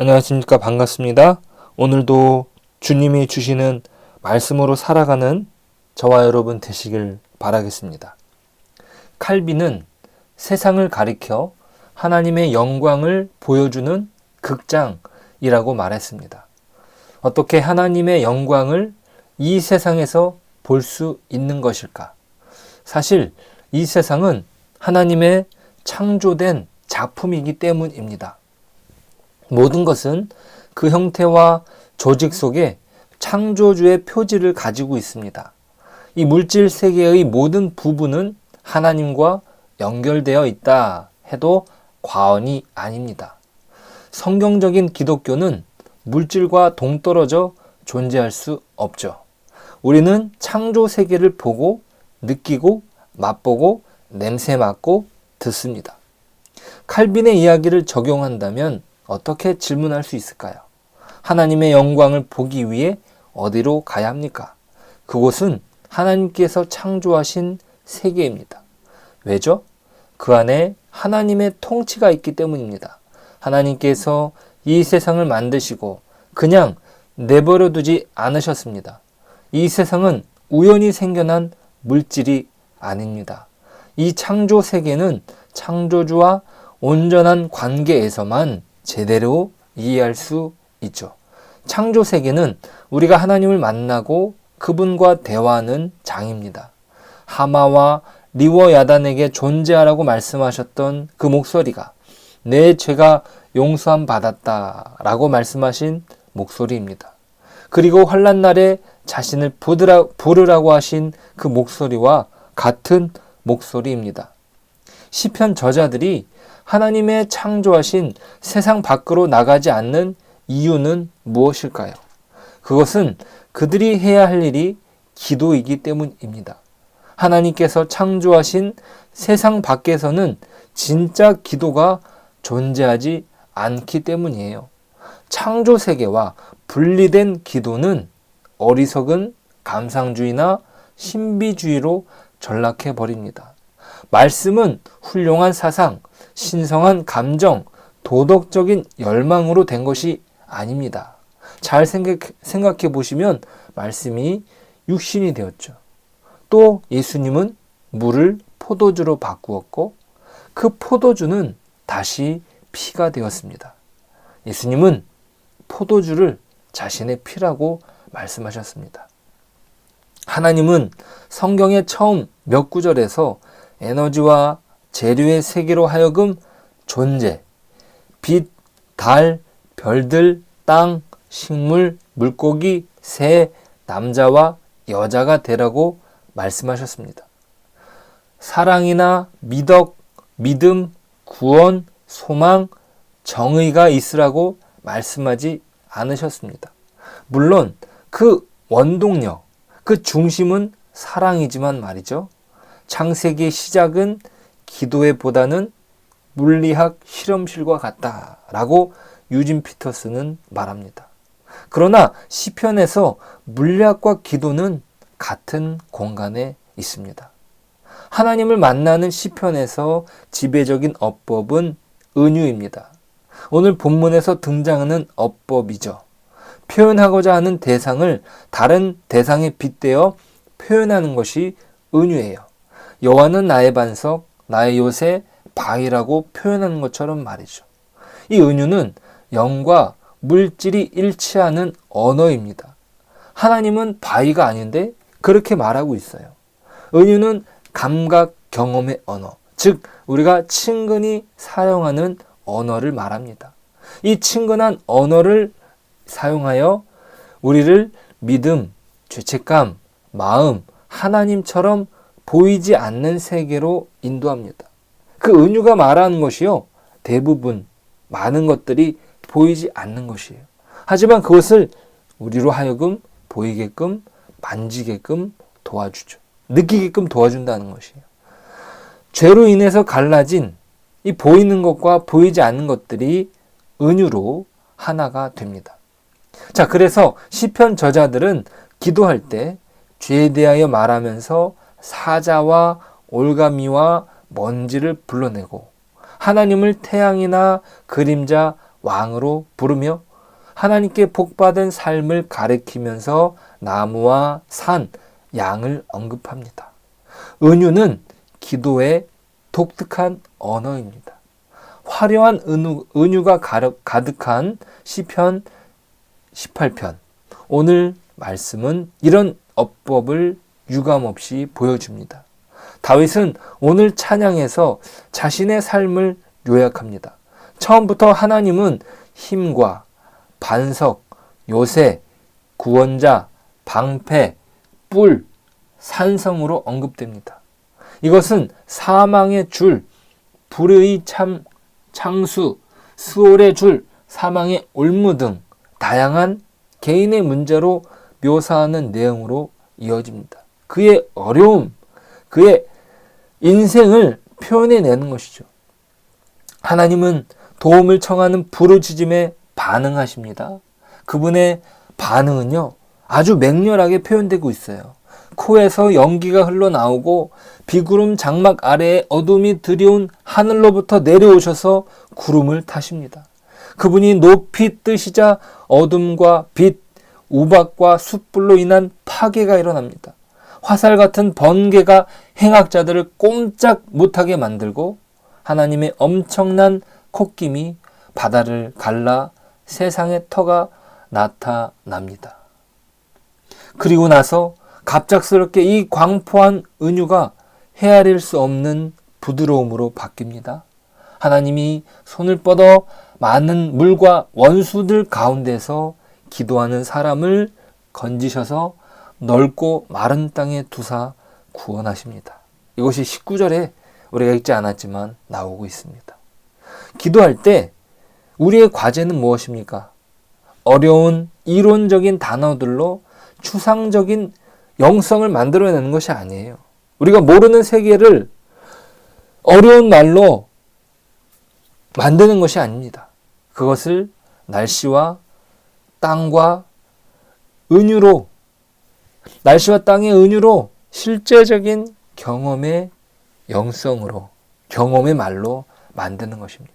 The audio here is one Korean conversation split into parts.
안녕하십니까. 반갑습니다. 오늘도 주님이 주시는 말씀으로 살아가는 저와 여러분 되시길 바라겠습니다. 칼빈은 세상을 가리켜 하나님의 영광을 보여주는 극장이라고 말했습니다. 어떻게 하나님의 영광을 이 세상에서 볼 수 있는 것일까? 사실 이 세상은 하나님의 창조된 작품이기 때문입니다. 모든 것은 그 형태와 조직 속에 창조주의 표지를 가지고 있습니다. 이 물질 세계의 모든 부분은 하나님과 연결되어 있다 해도 과언이 아닙니다. 성경적인 기독교는 물질과 동떨어져 존재할 수 없죠. 우리는 창조 세계를 보고 느끼고 맛보고 냄새 맡고 듣습니다. 칼빈의 이야기를 적용한다면 어떻게 질문할 수 있을까요? 하나님의 영광을 보기 위해 어디로 가야 합니까? 그곳은 하나님께서 창조하신 세계입니다. 왜죠? 그 안에 하나님의 통치가 있기 때문입니다. 하나님께서 이 세상을 만드시고 그냥 내버려 두지 않으셨습니다. 이 세상은 우연히 생겨난 물질이 아닙니다. 이 창조 세계는 창조주와 온전한 관계에서만 제대로 이해할 수 있죠. 창조 세계는 우리가 하나님을 만나고 그분과 대화하는 장입니다. 하마와 리워 야단에게 존재하라고 말씀하셨던 그 목소리가 내 죄가 용서함 받았다라고 말씀하신 목소리입니다. 그리고 환난 날에 자신을 부르라고 하신 그 목소리와 같은 목소리입니다. 시편 저자들이 하나님의 창조하신 세상 밖으로 나가지 않는 이유는 무엇일까요? 그것은 그들이 해야 할 일이 기도이기 때문입니다. 하나님께서 창조하신 세상 밖에서는 진짜 기도가 존재하지 않기 때문이에요. 창조 세계와 분리된 기도는 어리석은 감상주의나 신비주의로 전락해 버립니다. 말씀은 훌륭한 사상, 신성한 감정, 도덕적인 열망으로 된 것이 아닙니다. 잘 생각해 보시면 말씀이 육신이 되었죠. 또 예수님은 물을 포도주로 바꾸었고 그 포도주는 다시 피가 되었습니다. 예수님은 포도주를 자신의 피라고 말씀하셨습니다. 하나님은 성경의 처음 몇 구절에서 에너지와 재료의 세계로 하여금 존재, 빛, 달, 별들, 땅, 식물, 물고기, 새, 남자와 여자가 되라고 말씀하셨습니다. 사랑이나 미덕, 믿음, 구원, 소망, 정의가 있으라고 말씀하지 않으셨습니다. 물론 그 원동력, 그 중심은 사랑이지만 말이죠. 창세기의 시작은 기도회보다는 물리학 실험실과 같다라고 유진 피터스는 말합니다. 그러나 시편에서 물리학과 기도는 같은 공간에 있습니다. 하나님을 만나는 시편에서 지배적인 어법은 은유입니다. 오늘 본문에서 등장하는 어법이죠. 표현하고자 하는 대상을 다른 대상에 빗대어 표현하는 것이 은유예요. 여호와는 나의 반석, 나의 요새, 바위라고 표현하는 것처럼 말이죠. 이 은유는 영과 물질이 일치하는 언어입니다. 하나님은 바위가 아닌데 그렇게 말하고 있어요. 은유는 감각, 경험의 언어, 즉 우리가 친근히 사용하는 언어를 말합니다. 이 친근한 언어를 사용하여 우리를 믿음, 죄책감, 마음, 하나님처럼 보이지 않는 세계로 인도합니다. 그 은유가 말하는 것이요, 대부분 많은 것들이 보이지 않는 것이에요. 하지만 그것을 우리로 하여금 보이게끔, 만지게끔 도와주죠. 느끼게끔 도와준다는 것이에요. 죄로 인해서 갈라진 이 보이는 것과 보이지 않는 것들이 은유로 하나가 됩니다. 자, 그래서 시편 저자들은 기도할 때 죄에 대하여 말하면서 사자와 올가미와 먼지를 불러내고 하나님을 태양이나 그림자, 왕으로 부르며 하나님께 복받은 삶을 가리키면서 나무와 산, 양을 언급합니다. 은유는 기도의 독특한 언어입니다. 화려한 은유가 가득한 시편 18편. 오늘 말씀은 이런 어법을 유감없이 보여줍니다. 다윗은 오늘 찬양에서 자신의 삶을 요약합니다. 처음부터 하나님은 힘과 반석, 요새, 구원자, 방패, 뿔, 산성으로 언급됩니다. 이것은 사망의 줄, 불의 창수, 수월의 줄, 사망의 올무 등 다양한 개인의 문제로 묘사하는 내용으로 이어집니다. 그의 어려움, 그의 인생을 표현해내는 것이죠. 하나님은 도움을 청하는 부르짖음에 반응하십니다. 그분의 반응은요, 아주 맹렬하게 표현되고 있어요. 코에서 연기가 흘러나오고 비구름 장막 아래에 어둠이 드리운 하늘로부터 내려오셔서 구름을 타십니다. 그분이 높이 뜨시자 어둠과 빛, 우박과 숯불로 인한 파괴가 일어납니다. 화살 같은 번개가 행악자들을 꼼짝 못하게 만들고 하나님의 엄청난 콧김이 바다를 갈라 세상의 터가 나타납니다. 그리고 나서 갑작스럽게 이 광포한 은유가 헤아릴 수 없는 부드러움으로 바뀝니다. 하나님이 손을 뻗어 많은 물과 원수들 가운데서 기도하는 사람을 건지셔서 넓고 마른 땅에 두사 구원하십니다. 이것이 19절에 우리가 읽지 않았지만 나오고 있습니다. 기도할 때 우리의 과제는 무엇입니까? 어려운 이론적인 단어들로 추상적인 영성을 만들어내는 것이 아니에요. 우리가 모르는 세계를 어려운 말로 만드는 것이 아닙니다. 그것을 날씨와 땅과 은유로, 날씨와 땅의 은유로 실제적인 경험의 영성으로, 경험의 말로 만드는 것입니다.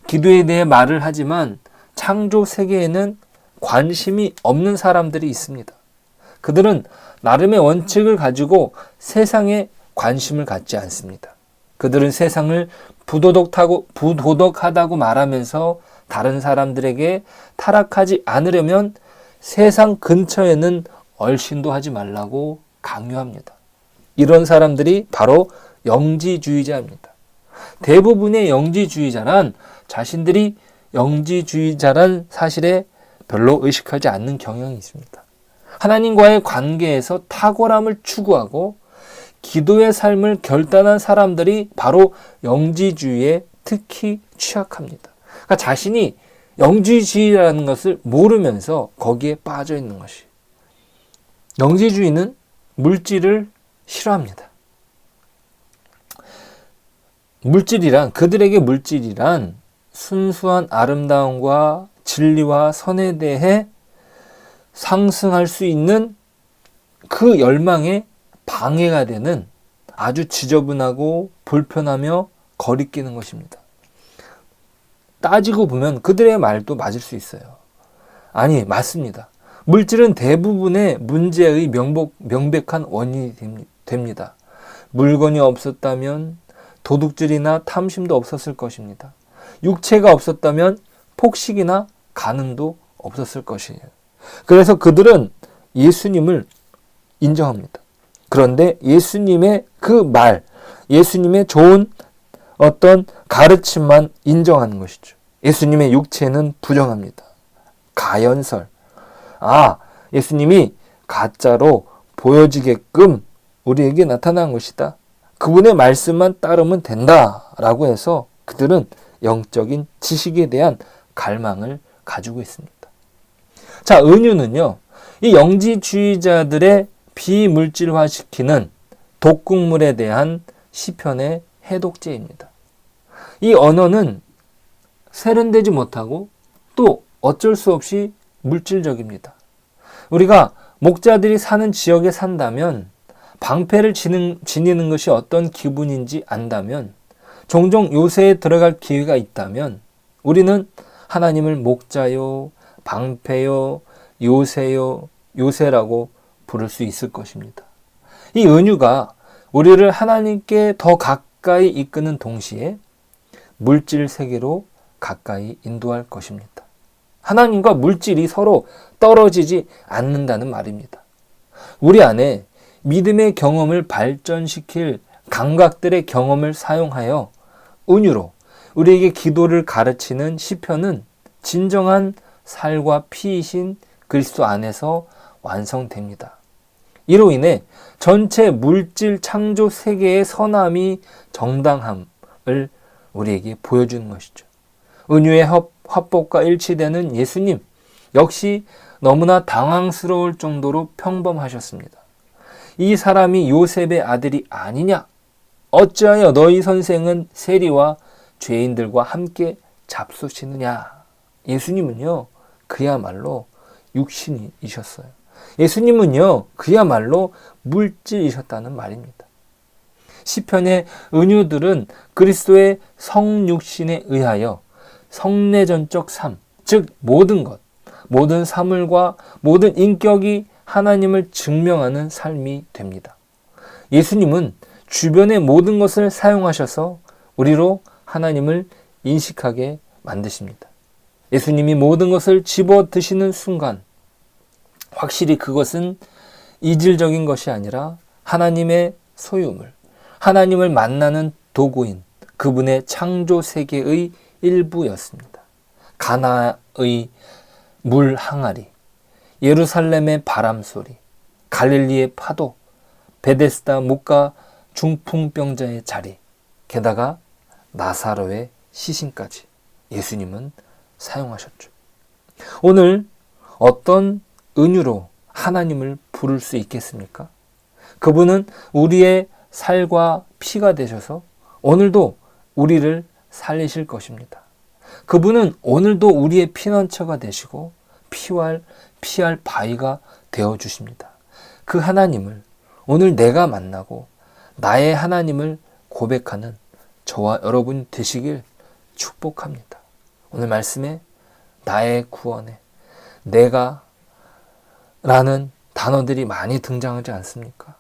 기도에 대해 말을 하지만 창조 세계에는 관심이 없는 사람들이 있습니다. 그들은 나름의 원칙을 가지고 세상에 관심을 갖지 않습니다. 그들은 세상을 부도덕하다고 말하면서 다른 사람들에게 타락하지 않으려면 세상 근처에는 얼씬도 하지 말라고 강요합니다. 이런 사람들이 바로 영지주의자입니다. 대부분의 영지주의자란 자신들이 영지주의자란 사실에 별로 의식하지 않는 경향이 있습니다. 하나님과의 관계에서 탁월함을 추구하고 기도의 삶을 결단한 사람들이 바로 영지주의에 특히 취약합니다. 그러니까 자신이 영지주의라는 것을 모르면서 거기에 빠져 있는 것이. 영지주의는 물질을 싫어합니다. 그들에게 물질이란 순수한 아름다움과 진리와 선에 대해 상승할 수 있는 그 열망에 방해가 되는 아주 지저분하고 불편하며 거리끼는 것입니다. 따지고 보면 그들의 말도 맞을 수 있어요. 아니, 맞습니다. 물질은 대부분의 문제의 명백한 원인이 됩니다. 물건이 없었다면 도둑질이나 탐심도 없었을 것입니다. 육체가 없었다면 폭식이나 간음도 없었을 것이에요. 그래서 그들은 예수님을 인정합니다. 그런데 예수님의 그 말, 예수님의 좋은 어떤 가르침만 인정하는 것이죠. 예수님의 육체는 부정합니다. 가연설. 예수님이 가짜로 보여지게끔 우리에게 나타난 것이다. 그분의 말씀만 따르면 된다라고 해서 그들은 영적인 지식에 대한 갈망을 가지고 있습니다. 자, 은유는요, 이 영지주의자들의 비물질화시키는 독극물에 대한 시편의 해독제입니다. 이 언어는 세련되지 못하고 또 어쩔 수 없이 물질적입니다. 우리가 목자들이 사는 지역에 산다면, 방패를 지니는 것이 어떤 기분인지 안다면, 종종 요새에 들어갈 기회가 있다면 우리는 하나님을 목자요, 방패요, 요새라고 부를 수 있을 것입니다. 이 은유가 우리를 하나님께 더 가까이 이끄는 동시에 물질 세계로 가까이 인도할 것입니다. 하나님과 물질이 서로 떨어지지 않는다는 말입니다. 우리 안에 믿음의 경험을 발전시킬 감각들의 경험을 사용하여 은유로 우리에게 기도를 가르치는 시편은 진정한 살과 피이신 그리스도 안에서 완성됩니다. 이로 인해 전체 물질 창조 세계의 선함이 정당함을 우리에게 보여주는 것이죠. 은유의 화법과 일치되는 예수님 역시 너무나 당황스러울 정도로 평범하셨습니다. 이 사람이 요셉의 아들이 아니냐? 어찌하여 너희 선생은 세리와 죄인들과 함께 잡수시느냐? 예수님은요, 그야말로 육신이셨어요. 예수님은요, 그야말로 물질이셨다는 말입니다. 시편의 은유들은 그리스도의 성육신에 의하여 성내전적 삶, 즉 모든 것, 모든 사물과 모든 인격이 하나님을 증명하는 삶이 됩니다. 예수님은 주변의 모든 것을 사용하셔서 우리로 하나님을 인식하게 만드십니다. 예수님이 모든 것을 집어 드시는 순간 확실히 그것은 이질적인 것이 아니라 하나님의 소유물, 하나님을 만나는 도구인 그분의 창조 세계의 일부였습니다. 가나의 물 항아리, 예루살렘의 바람 소리, 갈릴리의 파도, 베데스다 목가 중풍병자의 자리, 게다가 나사로의 시신까지 예수님은 사용하셨죠. 오늘 어떤 은유로 하나님을 부를 수 있겠습니까? 그분은 우리의 살과 피가 되셔서 오늘도 우리를 살리실 것입니다. 그분은 오늘도 우리의 피난처가 되시고 피할 바위가 되어주십니다. 그 하나님을 오늘 내가 만나고 나의 하나님을 고백하는 저와 여러분 되시길 축복합니다. 오늘 말씀에 나의 구원에 내가 라는 단어들이 많이 등장하지 않습니까?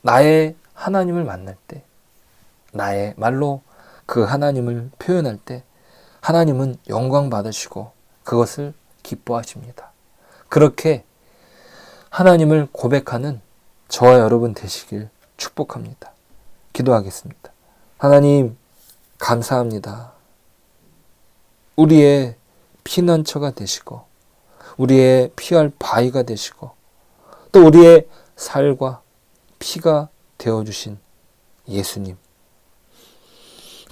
나의 하나님을 만날 때, 나의 말로 그 하나님을 표현할 때 하나님은 영광 받으시고 그것을 기뻐하십니다. 그렇게 하나님을 고백하는 저와 여러분 되시길 축복합니다. 기도하겠습니다. 하나님, 감사합니다. 우리의 피난처가 되시고 우리의 피할 바위가 되시고 또 우리의 살과 피가 되어주신 예수님.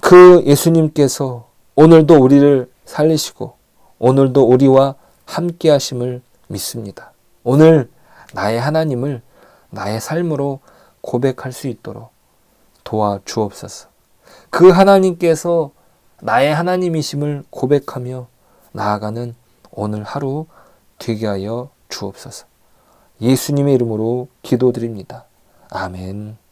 그 예수님께서 오늘도 우리를 살리시고 오늘도 우리와 함께 하심을 믿습니다. 오늘 나의 하나님을 나의 삶으로 고백할 수 있도록 도와주옵소서. 그 하나님께서 나의 하나님이심을 고백하며 나아가는 오늘 하루 되게 하여 주옵소서. 예수님의 이름으로 기도드립니다. 아멘.